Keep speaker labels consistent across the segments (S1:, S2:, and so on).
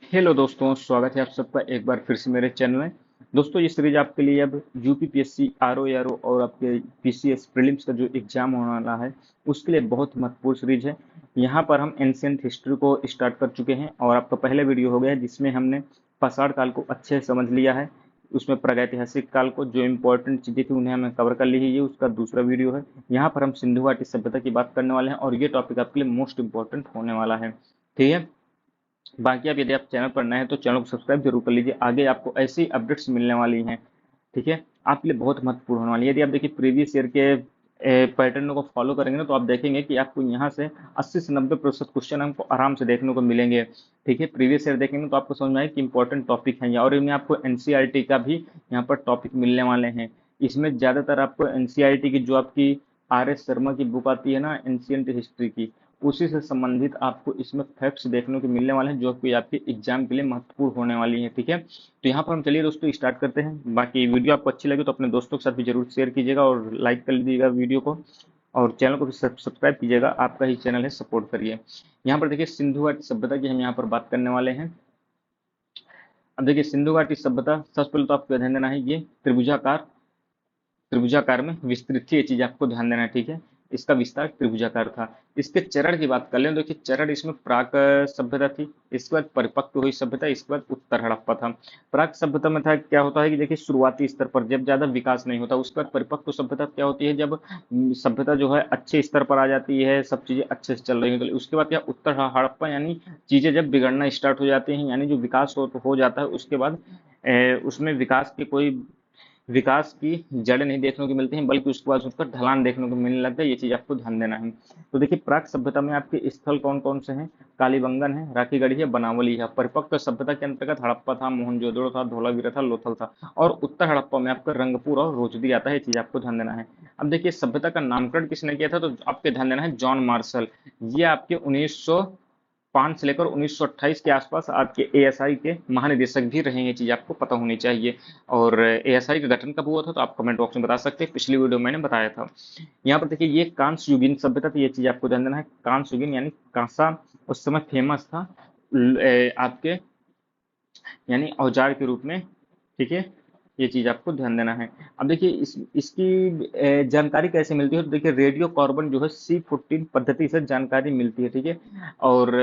S1: Hello दोस्तों, स्वागत है आप सबका एक बार फिर से मेरे चैनल में। दोस्तों, ये सीरीज आपके लिए अब यूपीपीएससी आरओ और आपके पीसीएस प्रीलिम्स का जो एग्जाम होने वाला है उसके लिए बहुत महत्वपूर्ण सीरीज है। यहाँ पर हम एंशियंट हिस्ट्री को स्टार्ट कर चुके हैं और आपका पहला वीडियो हो गया है जिसमें हमने पाषाण काल को अच्छे से समझ लिया है। उसमें प्रागैतिहासिक काल को जो इम्पोर्टेंट चीजें थी उन्हें हमें कवर कर ली है। ये उसका दूसरा वीडियो है। यहाँ पर हम सिंधु घाटी सभ्यता की बात करने वाले हैं और ये टॉपिक आपके लिए मोस्ट इंपॉर्टेंट होने वाला है। ठीक है। बाकी आप यदि आप चैनल पर नए हैं तो चैनल को सब्सक्राइब जरूर कर लीजिए, आगे आपको ऐसी अपडेट्स मिलने वाली हैं। ठीक है। आपके लिए बहुत महत्वपूर्ण होने वाली है। यदि आप देखिए प्रीवियस ईयर के पैटर्न को फॉलो करेंगे ना तो आप देखेंगे कि आपको यहाँ से 80 से 90% क्वेश्चन हमको आराम से देखने को मिलेंगे। ठीक है। प्रीवियस ईयर देखेंगे तो आपको समझ में आए कि इंपॉर्टेंट टॉपिक हैं और इनमें आपको एनसीईआरटी का भी यहाँ पर टॉपिक मिलने वाले हैं। इसमें ज्यादातर आपको एनसीईआरटी की जो आपकी आर एस शर्मा की बुक आती है ना एंशियंट हिस्ट्री की, उसी से संबंधित आपको इसमें फैक्ट्स देखने को मिलने वाले हैं जो कि आपके एग्जाम के लिए महत्वपूर्ण होने वाली है। ठीक है। तो यहाँ पर हम चलिए दोस्तों स्टार्ट करते हैं। बाकी वीडियो आपको अच्छी लगे तो अपने दोस्तों के साथ भी जरूर शेयर कीजिएगा और लाइक कर लीजिएगा वीडियो को, और चैनल को भी सब्सक्राइब कीजिएगा। आपका ही चैनल है, सपोर्ट करिए। यहाँ पर देखिए सिंधु घाटी सभ्यता की हम यहाँ पर बात करने वाले हैं। अब देखिए सिंधु घाटी सभ्यता सबसे पहले तो आपको ध्यान देना है ये त्रिभुजाकार त्रिभुजाकार में विस्तृत थी। ये चीज आपको ध्यान देना है। ठीक है। इसका विस्तार त्रिभुजाकार था। इसके चरण की बात कर लें तो देखिए चरण इसमें प्राक सभ्यता थी, इसके बाद परिपक्व हुई सभ्यता, इसके बाद उत्तर हड़प्पा था। प्राक सभ्यता में था क्या होता है कि देखिए शुरुआती स्तर पर जब ज्यादा विकास नहीं होता, उसके बाद परिपक्व सभ्यता क्या होती है जब सभ्यता जो है अच्छे स्तर पर आ जाती है, सब चीजें अच्छे से चल रही हैं। तो उसके बाद क्या उत्तर हड़प्पा, यानी चीजें जब बिगड़ना स्टार्ट हो जाती हैं, यानी जो विकास हो जाता है उसके बाद उसमें विकास की जड़ें नहीं देखने को मिलती हैं, बल्कि उसके बाद उस पर ढलान देखने को मिलने लगता है। ये चीज आपको ध्यान देना है। तो देखिए प्राक सभ्यता में आपके स्थल कौन कौन से हैं? कालीबंगन है, राखीगढ़ी है, बनावली है। परिपक्व सभ्यता के अंतर्गत हड़प्पा था, मोहनजोदड़ो था, धोलावीरा था, लोथल था। और उत्तर हड़प्पा में आपका रंगपुर और रोजदी आता है। ये चीज आपको ध्यान देना है। अब देखिए सभ्यता का नामकरण किसने किया था, तो आपके ध्यान देना है जॉन मार्शल। ये आपके 1905 से लेकर 1928 के आसपास आपके एएसआई के महानिदेशक भी रहे हैं। ये चीज आपको पता होनी चाहिए। और एएसआई का गठन कब हुआ था तो आप कमेंट बॉक्स में बता सकते हैं, पिछली वीडियो मैंने बताया था। यहाँ पर देखिए ये कांस्य युगीन सभ्यता थी। ये चीज आपको ध्यान देना है। कांस्य युगीन यानी कांसा उस समय फेमस था आपके, यानी औजार के रूप में। ठीक है। ये चीज आपको ध्यान देना है। अब देखिए इसकी जानकारी कैसे मिलती है, तो देखिए रेडियो कार्बन जो है C14 पद्धति से जानकारी मिलती है। ठीक है। और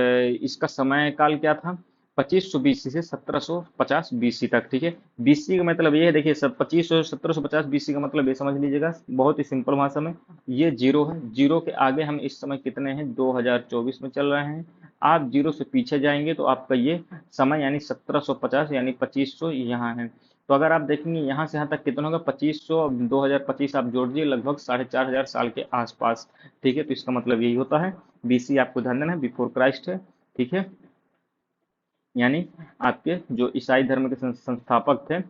S1: इसका समय काल क्या था, 2500 बीसी से 1750 बीसी तक। ठीक है। बीसी का मतलब ये है, देखिए सब 2500 1750 बीसी का मतलब ये समझ लीजिएगा बहुत ही सिंपल भाषा में, ये जीरो है। जीरो के आगे हम इस समय कितने हैं, 2024 में चल रहे हैं। आप जीरो से पीछे जाएंगे तो आपका ये समय यानी 1750 यानी 2500 यहाँ है। तो अगर आप देखेंगे यहाँ से यहाँ तक कितना होगा, 2500 2025 आप जोड़ दिए, लगभग 4500 साल के आसपास। ठीक है। तो इसका मतलब यही होता है। बीसी आपको ध्यान देना है, बिफोर क्राइस्ट है। ठीक है। यानी आपके जो ईसाई धर्म के संस्थापक थे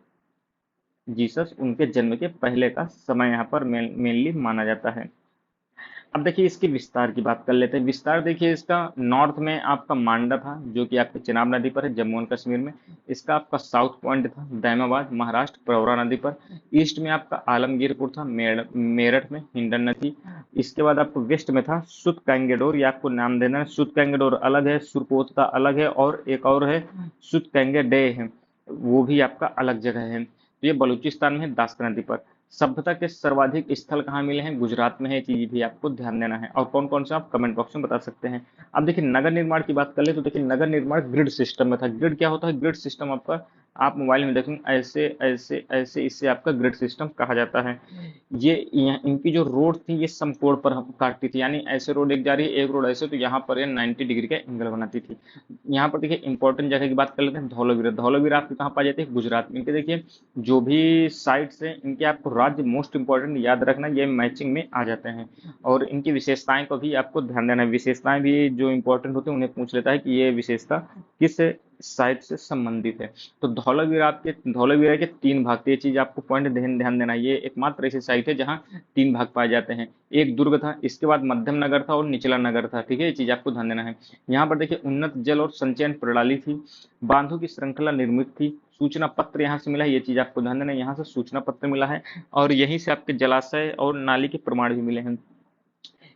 S1: जीसस, उनके जन्म के पहले का समय यहाँ पर मेनली माना जाता है। अब देखिए इसके विस्तार की बात कर लेते हैं। विस्तार देखिए इसका नॉर्थ में आपका मांडा था जो कि आपके चिनाब नदी पर है, जम्मू एंड कश्मीर में। इसका आपका साउथ पॉइंट था दैमाबाद महाराष्ट्र, प्रवरा नदी पर। ईस्ट में आपका आलमगीरपुर था, मेरठ में हिंडन नदी। इसके बाद आपको वेस्ट में था सुत कैंगेडोर, ये आपको नाम देना है। सुत कैंगेडोर अलग है, सुरकोतला अलग है, और एक और है सुत कैंगेडे है, वो भी आपका अलग जगह है। तो ये बलूचिस्तान में है, दास्ता नदी पर। सभ्यता के सर्वाधिक स्थल कहाँ मिले हैं, गुजरात में है। ये चीज भी आपको ध्यान देना है। और कौन कौन से आप कमेंट बॉक्स में बता सकते हैं। अब देखिए नगर निर्माण की बात कर ले तो देखिए नगर निर्माण ग्रिड सिस्टम में था। ग्रिड क्या होता है, ग्रिड सिस्टम आपका आप मोबाइल में देखेंगे ऐसे ऐसे ऐसे, इससे आपका ग्रिड सिस्टम कहा जाता है। ये इनकी जो रोड थी ये समकोण पर काटती थी, यानी ऐसे रोड एक जा रही है, एक रोड ऐसे, तो यहाँ पर ये 90 डिग्री का एंगल बनाती थी। यहाँ पर देखिए इंपॉर्टेंट जगह की बात कर लेते हैं। धौलावीरा, धौलावीरा आपके कहाँ पाई जाती है, गुजरात में। इनके देखिए जो भी साइट्स हैं इनके आपको राज्य मोस्ट इंपॉर्टेंट याद रखना, ये मैचिंग में आ जाते हैं। और इनकी विशेषताएं को भी आपको ध्यान देना है। विशेषताएं भी जो इंपॉर्टेंट होती है उन्हें पूछ लेता है कि ये विशेषता किस साइट से संबंधित है। तो धौलावीरा के तीन भाग थे। ये चीज आपको पॉइंट ध्यान देना है। ये एकमात्र ऐसी साइट है जहाँ तीन भाग पाए जाते हैं। एक दुर्ग था, इसके बाद मध्यम नगर था और निचला नगर था। ठीक है। ये चीज आपको ध्यान देना है। यहाँ पर देखिए उन्नत जल और संचयन प्रणाली थी, बांधों की श्रृंखला निर्मित थी, सूचना पत्र यहाँ से मिला है। ये चीज आपको ध्यान देना है, यहाँ से सूचना पत्र मिला है, और यहीं से आपके जलाशय और नाली के प्रमाण भी मिले हैं।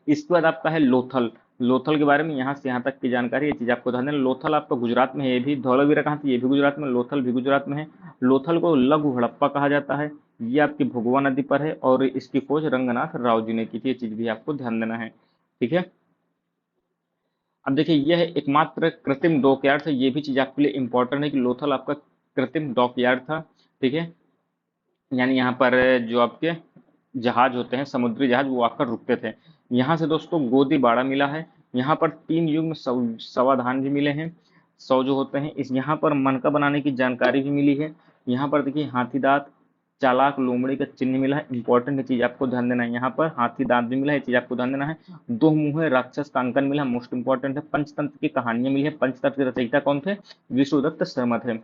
S1: इसके बाद आपका है लोथल। लोथल के बारे में यहाँ से यहाँ तक की जानकारी, ये चीज आपको ध्यान देना। लोथल आपका गुजरात में है, ये भी धौलावीरा कहाँ थी, ये भी गुजरात में, लोथल भी गुजरात में है। लोथल को लघु हड़प्पा कहा जाता है। ये आपकी भोगवा नदी पर है और इसकी खोज रंगनाथ राव जी ने की थी, ये चीज भी आपको ध्यान देना है। ठीक है। अब देखिए यह एकमात्र कृत्रिम डॉकयार्ड था, ये भी चीज आपके लिए इंपॉर्टेंट है कि लोथल आपका कृत्रिम डॉकयार्ड था। ठीक है। यानी यहाँ पर जो आपके जहाज होते हैं, समुद्री जहाज, वो आकर रुकते थे। यहाँ से दोस्तों गोदी बाड़ा मिला है। यहाँ पर 3 युग में सवाधान भी मिले हैं, 100 जो होते हैं। इस यहाँ पर मनका बनाने की जानकारी भी मिली है। यहाँ पर देखिए हाथी दांत, चालाक लोमड़ी का चिन्ह मिला है, इंपॉर्टेंट चीज आपको ध्यान देना है। यहाँ पर हाथी दांत भी मिला है, चीज आपको ध्यान देना है। दो मुंहे राक्षस का अंकन मिला, मोस्ट इंपॉर्टेंट है। पंचतंत्र की कहानियां मिली है, पंचतंत्र के रचयिता कौन थे, विष्णुदत्त शर्मा थे।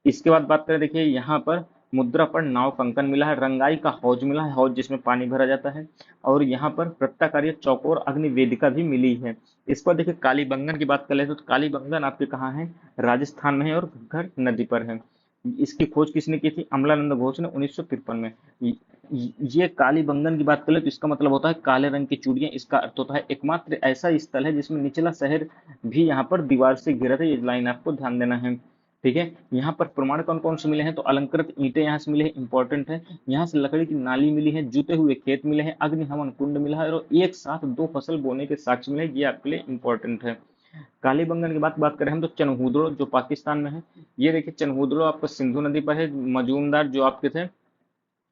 S1: इसके बाद बात करें, देखिए यहाँ पर मुद्रा पर नाव कंकन मिला है, रंगाई का हौज मिला है, हौज जिसमें पानी भरा जाता है। और यहाँ पर वृत्ताकार चौकोर अग्नि वेदिका भी मिली है। इस पर देखिए कालीबंगन की बात कर ले तो कालीबंगन आपके कहाँ है, राजस्थान में है और घग्गर नदी पर है। इसकी खोज किसने की थी, अमलानंद घोष ने 1953 में। ये कालीबंगन की बात करें तो इसका मतलब होता है काले रंग की चूड़ियां, इसका अर्थ होता है एकमात्र ऐसा स्थल है जिसमें निचला शहर भी यहाँ पर दीवार से घिरा था, ये लाइन आपको ध्यान देना है। ठीक है। यहाँ पर प्रमाण कौन कौन से मिले हैं, तो अलंकृत ईंटें यहाँ से मिले हैं, इंपॉर्टेंट है। यहाँ से लकड़ी की नाली मिली है, जुते हुए खेत मिले हैं, अग्नि हवन कुंड मिला है और एक साथ 2 फसल बोने के साक्ष्य मिले हैं, ये आपके लिए इंपॉर्टेंट है। कालीबंगन की बात करें हम तो चनहूदड़ो जो पाकिस्तान में है, ये देखिए चनहूदड़ो आपका सिंधु नदी पर है। मजूमदार जो आपके थे,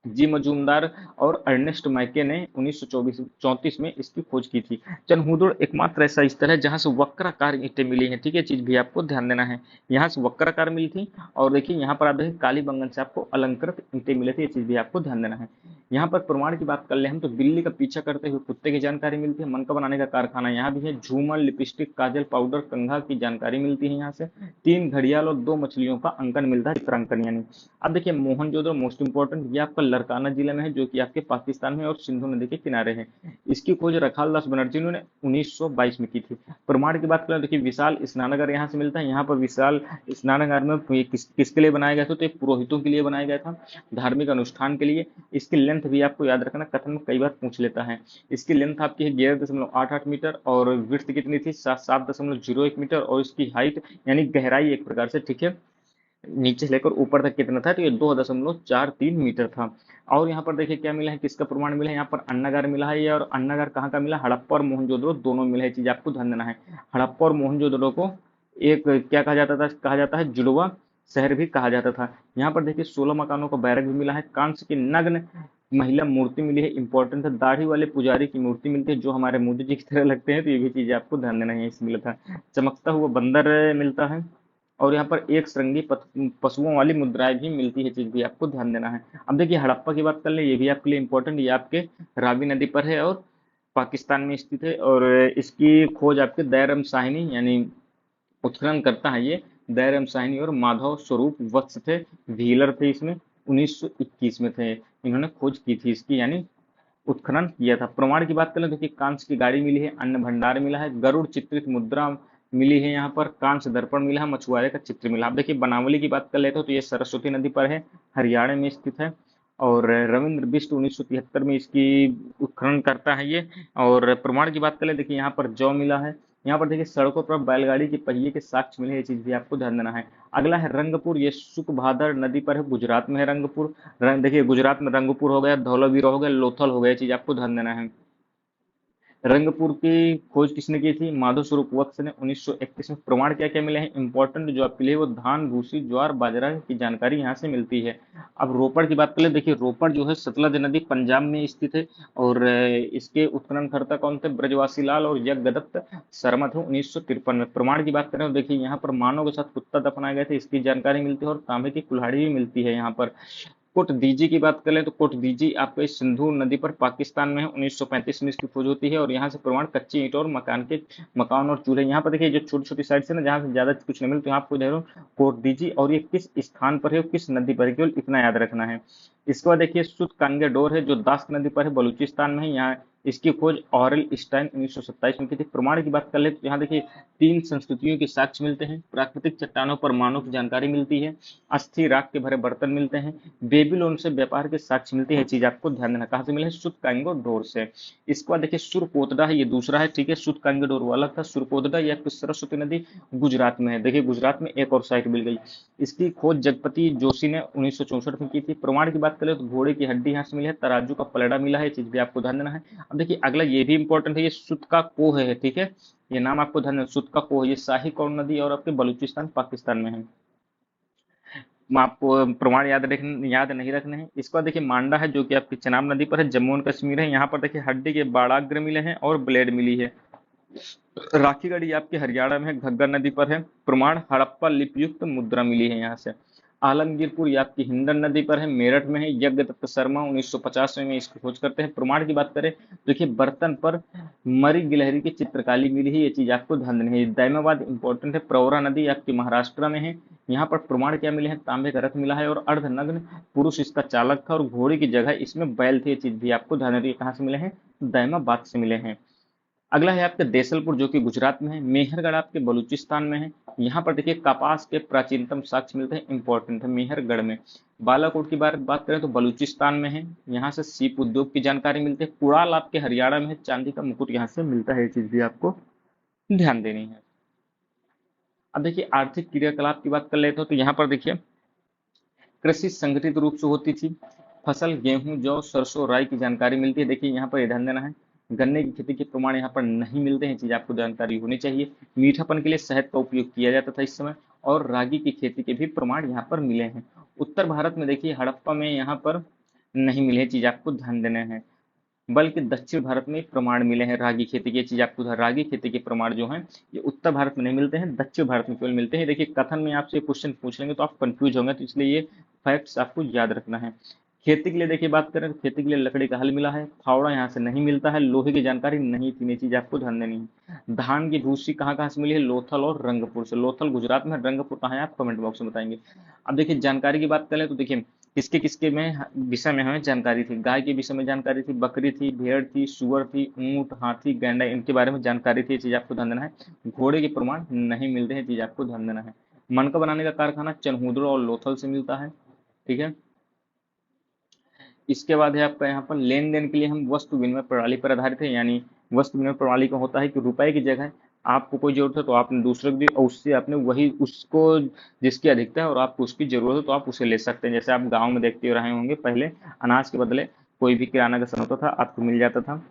S1: जी मजूमदार और अर्नेस्ट मैके ने 1934 में इसकी खोज की थी। चनहूदुड़ एकमात्र ऐसा स्थल है जहां से वक्राकार ईंटें मिली हैं। ठीक है, चीज भी आपको ध्यान देना है, यहाँ से वक्राकार मिली थी। और देखिए यहाँ पर आप देखिए कालीबंगन से आपको अलंकृत ईंटें मिले थे, ये चीज भी आपको ध्यान देना है। यहाँ पर प्रमाण की बात कर ले हम तो बिल्ली का पीछा करते हुए कुत्ते की जानकारी मिलती है। मनका बनाने का कारखाना यहाँ भी है। झूमर, लिपस्टिक, काजल, पाउडर, कंघा की जानकारी मिलती है यहाँ से। 3 घड़ियाल और 2 मछलियों का अंकन मिलता है, चित्रांकन यानी। अब देखिए मोहनजोदड़ो मोस्ट इंपॉर्टेंट, ये आपका लरकाना जिले में है जो कि आपके पाकिस्तान में और सिंधु नदी के किनारे है। इसकी खोज रखाल दास बनर्जी ने 1922 में की थी। प्रमाण की बात करें देखिए विशाल स्नानागार यहाँ से मिलता है। यहाँ पर विशाल स्नानागार में किसके लिए बनाया गया था, तो ये पुरोहितों के लिए बनाया गया था, धार्मिक अनुष्ठान के लिए। इसकी लेंथ भी आपको याद रखना, कथन में कई बार पूछ लेता है। इसकी लेंथ आपकी है 11.88 मीटर और विड्थ कितनी थी, 7.01 मीटर और इसकी हाइट यानी गहराई एक प्रकार से, ठीक है, नीचे से लेकर ऊपर तक कितना था, तो ये 2.43 मीटर था। और यहाँ पर देखिए क्या मिला है, किसका प्रमाण मिला है, यहाँ पर अन्नागार मिला है। ये और अन्नागार कहाँ का मिला, हड़प्पा और मोहनजोदड़ो दोनों मिला है, चीज आपको ध्यान देना है। हड़प्पा और मोहनजोदड़ो को एक क्या कहा जाता था, कहा जाता है जुड़वा शहर भी कहा जाता था। यहाँ पर देखिए 16 मकानों का बैरक भी मिला है। कांस्य की नग्न महिला मूर्ति मिली है, इंपॉर्टेंट है। दाढ़ी वाले पुजारी की मूर्ति मिलती है जो हमारे मोदी जी की तरह लगते हैं, तो ये भी चीज आपको ध्यान देना है, इसमें मिला था। चमकता हुआ बंदर मिलता है। और यहाँ पर एक श्रृंगी पशुओं वाली मुद्राएं भी मिलती है, चीज भी आपको ध्यान देना है। अब देखिए हड़प्पा की बात कर ले, ये भी आपके लिए इंपॉर्टेंट, ये आपके रावी नदी पर है और पाकिस्तान में स्थित है। और इसकी खोज आपके दैरम साहिनी यानी उत्खनन करता है ये दैरम साहिनी और माधव स्वरूप वत्स थे, व्हीलर थे इसमें, 1921 में थे, इन्होंने खोज की थी इसकी यानी उत्खनन किया था। प्रमाण की बात करें तो कि कांस्य की गाड़ी मिली है, अन्न भंडार मिला है, गरुड़ चित्रित मुद्रा मिली है, यहाँ पर कांस्य दर्पण मिला है, मछुआरे का चित्र मिला। अब देखिए बनावली की बात कर लेते हो तो ये सरस्वती नदी पर है, हरियाणा में स्थित है। और रविंद्र बिष्ट 1973 में इसकी उत्खनन करता है ये। और प्रमाण की बात करें देखिए यहाँ पर जौ मिला है। यहाँ पर देखिए सड़कों पर बैलगाड़ी के पहिए के साक्ष्य मिले, ये चीज भी आपको ध्यान देना है। अगला है रंगपुर, ये सुखभादर नदी पर है, गुजरात में है रंगपुर। देखिए गुजरात में रंगपुर हो गया, धौलावीरा हो गया, लोथल हो गया, चीज आपको ध्यान देना है। रंगपुर की खोज किसने की थी, माधव स्वरूप वत्स ने 1931 में। प्रमाण क्या क्या मिले हैं इंपॉर्टेंट जो आपके लिए, वो धान, भूसी, ज्वार, बाजरा की जानकारी यहाँ से मिलती है। अब रोपड़ की बात कर ले, देखिए रोपड़ जो है सतलज नदी पंजाब में स्थित है। और इसके उत्खननकर्ता कौन थे, ब्रजवासी लाल और यज्ञदत्त शर्मा थे 1953 में। प्रमाण की बात करें तो देखिए यहाँ पर मानव के साथ कुत्ता दफनाए गए थे, इसकी जानकारी मिलती है। और तांबे की कुल्हाड़ी भी मिलती है यहाँ पर। कोटदीजी की बात करें तो कोटदीजी आपके सिंधु नदी पर पाकिस्तान में है, 1935 में इसकी खोज होती है। और यहाँ से प्रमाण कच्ची ईंट और मकान और चूल्हे, यहाँ पर देखिए जो छोटी छोटी साइड से ना जहाँ से ज्यादा कुछ नहीं मिलता, तो यहाँ आपको दे रहा हूँ कोटदीजी। और ये किस स्थान पर है और किस नदी पर है, केवल इतना याद रखना है। इसके बाद देखिए सुत कांगे डोर है जो दास्त नदी पर है, बलूचिस्तान में है। यहाँ इसकी खोज ऑरेल स्टाइन 1927 में की थी। प्रमाण की बात कर ले तो यहाँ देखिए 3 संस्कृतियों के साक्ष्य मिलते हैं, प्राकृतिक चट्टानों पर मानव की जानकारी मिलती है, अस्थि राख के भरे बर्तन मिलते हैं, बेबीलोन से व्यापार के साक्ष्य मिलते हैं। चीज आपको ध्यान देना, कहाँ से मिले हैं? सुतकांगो डोर से। इसके बाद देखिए सुरकोतडा है, ये दूसरा है, ठीक है। सुतकांगो डोर वो अलग था। सुरकोतडा या फिर सरस्वती नदी गुजरात में है। देखिए गुजरात में एक और साइट मिल गई। इसकी खोज जगपति जोशी ने 1964 में की थी। प्रमाण की बात करें तो घोड़े की हड्डी यहाँ से मिली है, तराजू का पलड़ा मिला है, ये चीज भी आपको ध्यान देना है। अब देखिए अगला ये भी इंपॉर्टेंट है, ये सुतका कोह है, ठीक है। ये नाम आपको ध्यान देना, सुतका कोह, ये शाही कौन नदी और आपके बलूचिस्तान पाकिस्तान में है। आपको प्रमाण याद नहीं रखने हैं। इसके बाद देखिए मांडा है, जो कि आपकी चेनाब नदी पर है, जम्मू एंड कश्मीर है। यहाँ पर देखिए हड्डी के बाड़ाग्र मिले हैं और ब्लेड मिली है। राखीगढ़ी आपके हरियाणा में है, घग्गर नदी पर है। प्रमाण हड़प्पा लिपियुक्त मुद्रा मिली है यहाँ से। आलमगीरपुर ये आपकी हिंडन नदी पर है, मेरठ में है। यज्ञदत्त शर्मा 1950 में इसकी खोज करते हैं। प्रमाण की बात करें तो देखिए बर्तन पर मरी गिलहरी की चित्रकारी मिली है, ये चीज आपको ध्यान देनी है। दैमाबाद इंपॉर्टेंट है। प्रवरा नदी आपकी महाराष्ट्र में है। यहाँ पर प्रमाण क्या मिले हैं? तांबे का रथ मिला है और अर्धनग्न पुरुष इसका चालक था और घोड़े की जगह इसमें बैल थे, ये चीज भी आपको ध्यान देनी है। कहाँ से मिले हैं? दैमाबाद से मिले हैं। अगला है आपके देसलपुर, जो कि गुजरात में है। मेहरगढ़ आपके बलूचिस्तान में है। यहाँ पर देखिए कपास के प्राचीनतम साक्ष्य मिलते हैं, इंपॉर्टेंट है मेहरगढ़ में। बालाकोट की बात करें तो बलूचिस्तान में है। यहाँ से सीप उद्योग की जानकारी मिलती है। कुड़ाल आपके हरियाणा में है। चांदी का मुकुट यहाँ से मिलता है, ये चीज भी आपको ध्यान देनी है। अब देखिए आर्थिक क्रियाकलाप की बात कर लेते हो तो यहाँ पर देखिए कृषि संगठित रूप से होती थी। फसल गेहूं जौ सरसों राई की जानकारी मिलती है। देखिए यहाँ पर ये ध्यान देना है, गन्ने की खेती के प्रमाण यहाँ पर नहीं मिलते हैं, चीज आपको जानकारी होनी चाहिए। मीठापन के लिए शहद का उपयोग किया जाता था इस समय, और रागी की खेती के भी प्रमाण यहाँ पर मिले हैं। उत्तर भारत में देखिए हड़प्पा में यहाँ पर नहीं मिले, चीज आपको ध्यान देना है। बल्कि दक्षिण भारत में प्रमाण मिले हैं रागी खेती की, चीज आपको रागी खेती के प्रमाण जो हैं ये उत्तर भारत में नहीं मिलते हैं, दक्षिण भारत में केवल मिलते हैं। देखिए कथन में आपसे क्वेश्चन पूछ लेंगे तो आप कंफ्यूज होंगे, तो इसलिए ये फैक्ट्स आपको याद रखना है। खेती के लिए देखिए बात करें तो खेती के लिए लकड़ी का हल मिला है। फावड़ा यहाँ से नहीं मिलता है। लोहे की जानकारी नहीं, तीन चीज आपको ध्यान देनी है। धान की भूसी कहाँ कहाँ से मिली है? लोथल और रंगपुर से। लोथल गुजरात में, रंगपुर कहाँ है आप कमेंट बॉक्स में बताएंगे। अब देखिए जानकारी की बात करें तो देखिए किसके किसके में विषय में हमें जानकारी थी। गाय के विषय में जानकारी थी, बकरी थी, भेड़ थी, सुअर थी, ऊंट, हाथी, गैंडा, इनके बारे में जानकारी थी, ये चीज आपको ध्यान देना है। घोड़े के प्रमाण नहीं मिलते हैं, चीज आपको ध्यान देना है। मनका बनाने का कारखाना चनहूदड़ और लोथल से मिलता है, ठीक है। इसके बाद है आपका यहाँ पर लेन देन के लिए हम वस्तु विनिमय प्रणाली पर आधारित है। यानी वस्तु विनिमय प्रणाली का होता है कि रुपए की जगह आपको कोई जरूरत है तो आपने दूसरे को दी और उससे आपने वही उसको, जिसकी अधिकता है और आपको उसकी जरूरत है तो आप उसे ले सकते हैं। जैसे आप गाँव में देखते रहे होंगे, पहले अनाज के बदले कोई भी किराना का सामान होता था, आपको मिल जाता था।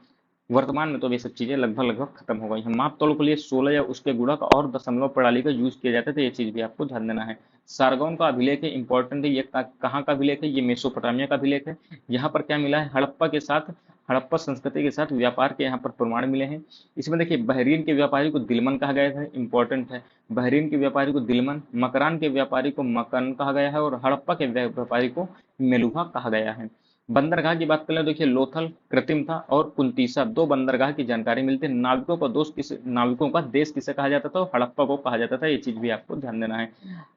S1: वर्तमान में तो ये सब चीजें लगभग लगभग खत्म हो गई हैं। माप तौल के लिए 16 या उसके गुणक और दशमलव प्रणाली का यूज किया जाता था, ये चीज भी आपको ध्यान देना है। सारगौन का अभिलेख है, इंपॉर्टेंट है। ये कहाँ का अभिलेख है? ये मेसोपोटामिया का अभिलेख है। यहाँ पर क्या मिला है? हड़प्पा के साथ, हड़प्पा संस्कृति के साथ व्यापार के यहाँ पर प्रमाण मिले हैं। इसमें देखिए बहरीन के व्यापारी को दिलमन कहा गया था, इंपॉर्टेंट है। बहरीन के व्यापारी को दिलमन, मकरान के व्यापारी को मकन कहा गया है और हड़प्पा के व्यापारी को मेलुहा कहा गया है। बंदरगाह की बात करें देखिए लोथल कृत्रिम था और कुंतीसा, दो बंदरगाह की जानकारी मिलती है। नाविकों का देश किसे कहा जाता था? हड़प्पा को कहा जाता था, ये चीज भी आपको ध्यान देना है।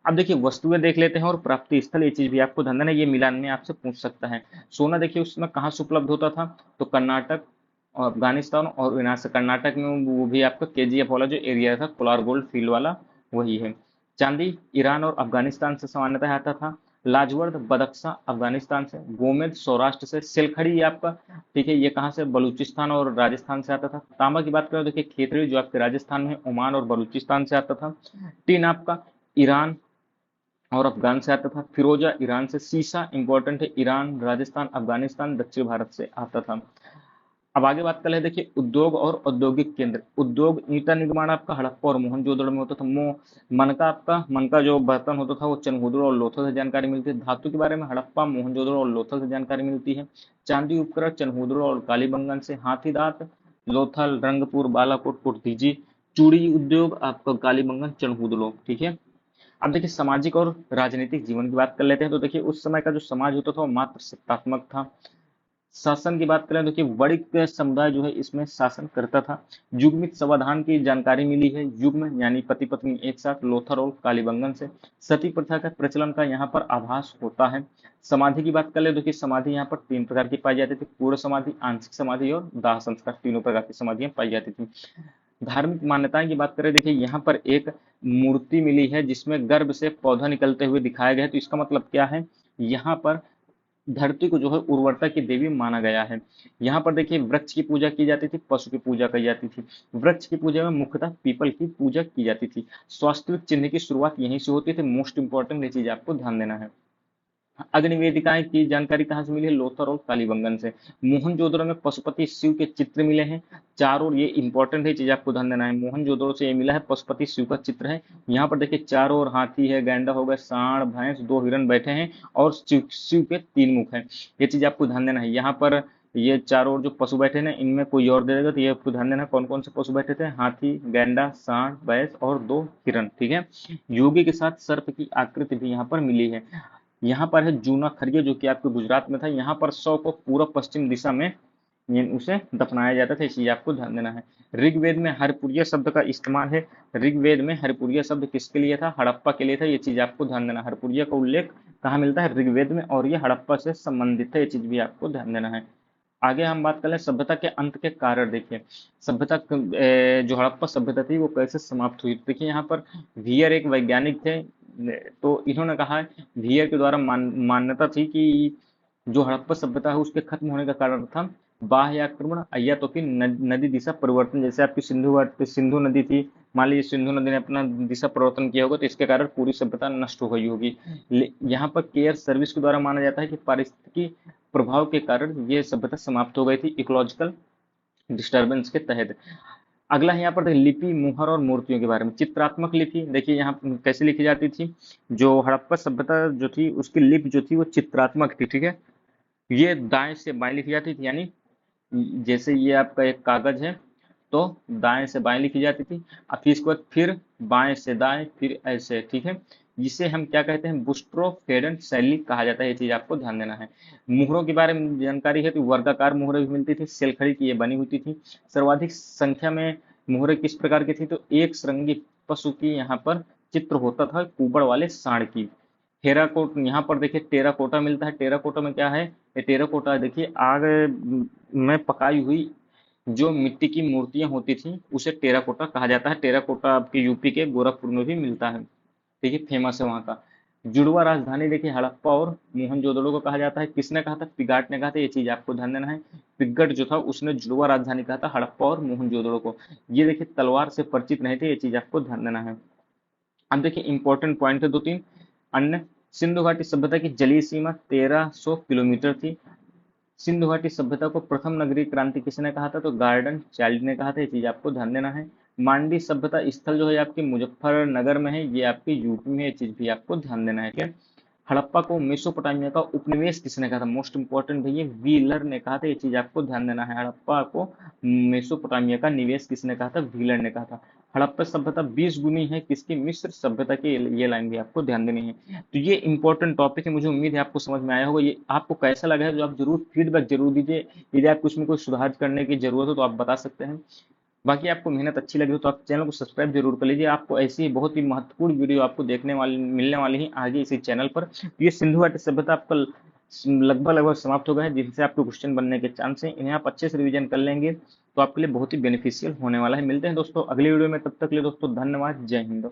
S1: अब देखिए वस्तुएं देख लेते हैं और प्राप्ति स्थल, ये चीज भी आपको ध्यान देना है, ये मिलान में आपसे पूछ सकता है। सोना देखिए उसमें कहाँ से उपलब्ध होता था? तो कर्नाटक और अफगानिस्तान और यहाँ से कर्नाटक में वो भी आपका केजीएफ वाला जो एरिया था, कोलार गोल्ड फील्ड वाला, वही है। चांदी ईरान और अफगानिस्तान से सामान्यतः आता था। लाजवर्द बदख्शा अफगानिस्तान से, गोमेद सौराष्ट्र से, सिलखड़ी आपका, ठीक है, ये कहाँ से? बलूचिस्तान और राजस्थान से आता था। तांबा की बात करें देखिए खेतड़ी जो आपके राजस्थान में, ओमान और बलूचिस्तान से आता था। टीन आपका ईरान और अफगान से आता था। फिरोजा ईरान से। सीसा इंपॉर्टेंट है, ईरान, राजस्थान, अफगानिस्तान, दक्षिण भारत से आता था। अब आगे बात कर ले देखिए उद्योग और औद्योगिक केंद्र। उद्योग ईंटा निर्माण आपका हड़प्पा और मोहनजोदड़ो में होता था। मनका जो बर्तन होता था वो चनहूदड़ और लोथल से जानकारी मिलती है। धातु के बारे में हड़प्पा, मोहनजोदड़ो और लोथल से जानकारी मिलती है। चांदी उपकरण चनहूदड़ और कालीबंगन से। हाथी दांत लोथल, रंगपुर, बालाकोट, कुर्तीजी। चूड़ी उद्योग आपका कालीबंगन, चनहूदड़ो, ठीक है। अब देखिए सामाजिक और राजनीतिक जीवन की बात कर लेते हैं तो देखिए उस समय का जो समाज होता था वो मात्र सत्तात्मक था। शासन की बात करें तो कि वणिक समुदाय जो है इसमें शासन करता था। युग्मित समाधान की जानकारी मिली है। युग्म यानी पति पत्नी एक साथ, लोथर और कालीबंगन से। सती प्रथा का प्रचलन का यहाँ पर आभास होता है। समाधि की बात कर ले तो कि समाधि यहाँ पर तीन प्रकार की पाई जाती थी, पूर्ण समाधि, आंशिक समाधि और दाह संस्कार, तीनों प्रकार की समाधियां पाई जाती थी। धार्मिक मान्यताएं की बात करें, देखिए यहाँ पर एक मूर्ति मिली है जिसमें गर्भ से पौधा निकलते हुए दिखाया गया है। तो इसका मतलब क्या है, यहाँ पर धरती को जो है उर्वरता की देवी माना गया है। यहाँ पर देखिए वृक्ष की पूजा की जाती थी, पशु की पूजा की जाती थी। वृक्ष की पूजा में मुख्यतः पीपल की पूजा की जाती थी। स्वास्थ्य चिन्ह की शुरुआत यहीं से होती थी। मोस्ट इंपॉर्टेंट ये चीज आपको ध्यान देना है। अग्निवेदिकाएं की जानकारी कहाँ से मिली है, लोथर और कालीबंगन से। मोहनजोदड़ो में पशुपति शिव के चित्र मिले हैं चारों ओर। ये इंपॉर्टेंट है चीज, आपको ध्यान देना है। मोहनजोदड़ो से ये मिला है, पशुपति शिव का चित्र है। यहाँ पर देखिए चारों ओर हाथी है, गैंडा हो गया, सांड, भैंस, दो हिरण बैठे हैं और शिव के तीन मुख हैं। ये चीज आपको ध्यान देना है। यहाँ पर ये चारों ओर जो पशु बैठे हैं ना, इनमें कोई और दे देगा तो ये आपको ध्यान देना है कौन कौन से पशु बैठे थे, हाथी, गैंडा, सांड, भैंस और दो हिरण, ठीक है। योगी के साथ सर्प की आकृति भी यहाँ पर मिली है। यहाँ पर है जूना खरिया जो कि आपके गुजरात में था। यहाँ पर शव को पूर्व पश्चिम दिशा में उसे दफनाया जाता था। इसी आपको ध्यान देना है। ऋग्वेद में हरपुरिया शब्द का इस्तेमाल है। ऋग्वेद में हरपुरिया शब्द किसके लिए था, हड़प्पा के लिए था। ये चीज आपको ध्यान देना है। हरपुरिया का उल्लेख कहाँ मिलता है, ऋग्वेद में, और ये हड़प्पा से संबंधित है। ये चीज भी आपको ध्यान देना है। आगे हम बात कर ले सभ्यता के अंत के कारण। देखिए सभ्यता जो हड़प्पा सभ्यता थी वो कैसे समाप्त हुई। देखिए यहाँ पर वियर एक वैज्ञानिक थे, तो इन्होंने कहा वियर के द्वारा मान्यता थी कि जो हड़प्पा सभ्यता है उसके खत्म होने का कारण था बाह्य आक्रमण या तो फिर नदी दिशा परिवर्तन। जैसे आपकी सिंधु नदी थी, मान लीजिए सिंधु नदी ने अपना दिशा परिवर्तन किया होगा तो इसके कारण पूरी सभ्यता नष्ट हो गई होगी। यहाँ पर केयर सर्विस के द्वारा माना जाता है कि पारिस्थितिकी प्रभाव के कारण ये सभ्यता समाप्त हो गई थी, इकोलॉजिकल डिस्टर्बेंस के तहत। अगला है यहाँ पर लिपि, मुहर और मूर्तियों के बारे में। चित्रात्मक लिपि देखिए यहाँ कैसे लिखी जाती थी। जो हड़प्पा सभ्यता जो थी उसकी लिपि जो थी वो चित्रात्मक थी, ठीक है। ये दाएं से बाएं लिखी जाती थी, यानी जैसे ये आपका एक कागज है तो दाएं से बाएं लिखी जाती थी, और फिर इसके बाद फिर बाएं से दाएं, फिर ऐसे, ठीक है। जिसे हम क्या कहते हैं, बुस्ट्रोफेडन शैली कहा जाता है। ये चीज आपको ध्यान देना है। मुहरों के बारे में जानकारी है तो वर्गाकार मुहरें भी मिलती थी, सेलखड़ी की ये बनी होती थी। सर्वाधिक संख्या में मुहरें किस प्रकार की थी, तो एक श्रृंगी पशु की यहाँ पर चित्र होता था, कुबड़ वाले सांड की। टेराकोट, यहाँ पर देखिए टेराकोटा मिलता है। टेराकोटा में क्या है, ये टेराकोटा देखिए आग में पकाई हुई जो मिट्टी की मूर्तियां होती थी उसे टेराकोटा कहा जाता है। टेराकोटा आपके यूपी के गोरखपुर में भी मिलता है, ठीक है, फेमस है वहाँ का। जुड़वा राजधानी देखिए हड़प्पा और मोहनजोदड़ो को कहा जाता है। किसने कहा था, पिगाट ने कहा था। ये चीज आपको ध्यान देना है। पिगट जो था उसने जुड़वा राजधानी कहा था हड़प्पा और मोहनजोदड़ो को। ये देखिए तलवार से परिचित नहीं थे। ये चीज आपको ध्यान देना है। अब देखिए इंपॉर्टेंट पॉइंट है दो तीन अन्य। सिंधु घाटी सभ्यता की जलीय सीमा 1300 किलोमीटर थी। सिंधु घाटी सभ्यता को प्रथम नगरीय क्रांति किसने कहा था, तो गार्डन चाइल्ड ने कहा था। ये चीज आपको ध्यान देना है। मांडी सभ्यता स्थल जो है आपके मुजफ्फरनगर में है, ये आपके यूपी में। ये चीज भी आपको ध्यान देना है, ठीक है। हड़प्पा को मेसोपोटामिया का उपनिवेश किसने कहा था, मोस्ट इंपॉर्टेंट भैया व्हीलर ने कहा था। ये चीज आपको ध्यान देना है। हड़प्पा को मेसोपोटामिया का निवेश किसने कहा था, व्हीलर ने कहा था। हड़प्पा सभ्यता 20 गुनी है किसकी, मिस्र सभ्यता की। ये लाइन भी आपको ध्यान देनी है। तो ये इंपॉर्टेंट टॉपिक है, मुझे उम्मीद है आपको समझ में आया होगा। ये आपको कैसा लगा है जो आप जरूर फीडबैक जरूर दीजिए। यदि आपको उसमें कोई सुधार करने की जरूरत हो तो आप बता सकते हैं। बाकी आपको मेहनत अच्छी लगी हो तो आप चैनल को सब्सक्राइब जरूर कर लीजिए। आपको ऐसी ही बहुत ही महत्वपूर्ण वीडियो आपको देखने वाली मिलने वाली ही आगे इसी चैनल पर। तो ये सिंधु घाटी सभ्यता आपका लगभग लगभग समाप्त हो गया है, जिनसे आपको क्वेश्चन बनने के चांस हैं। इन्हें आप अच्छे से रिवीजन कर लेंगे तो आपके लिए बहुत ही बेनिफिशियल होने वाला है। मिलते हैं दोस्तों अगली वीडियो में, तब तक के लिए दोस्तों धन्यवाद। जय हिंद।